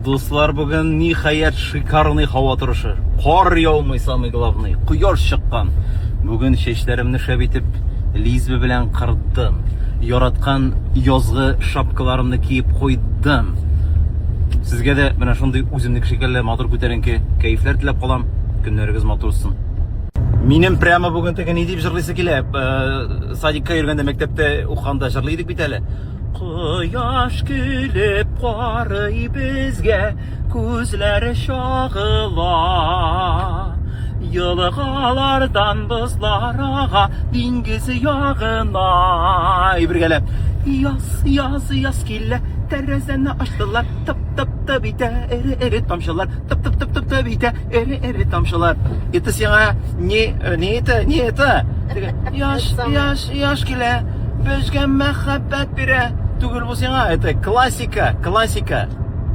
Дуслар, бүген ниһаять шикарный һава торышы. Кар яумый, самый главный. Кояш чыккан. Бүген чәчләремне шәп итеп лизбе белән кырдым. Яраткан язгы шапкаларымны киеп куйдым. Сезгә дә менә шундый үземнең шикелле матур күтәренке кәефләр теләп калам. Көннәрегез матур булсын. Минем прямо бүген теге ни дип җырлыйсы килә. Садикка йөргәндә, мәктәптә укганда җырлый идек бит әле. Кояш килеп карый безгә, күзләре чагыла. Елгалардан бозларга, диңгез ягына. Бергәләп. Яз килә, тәрәзәне ачтылар. Тып итә, эре тамчылар. Тып итә, эре тамчылар. Это сиңа не это? Яш килә, безгә мәхәббәт бирә. Түгел бу сиңа, это классика.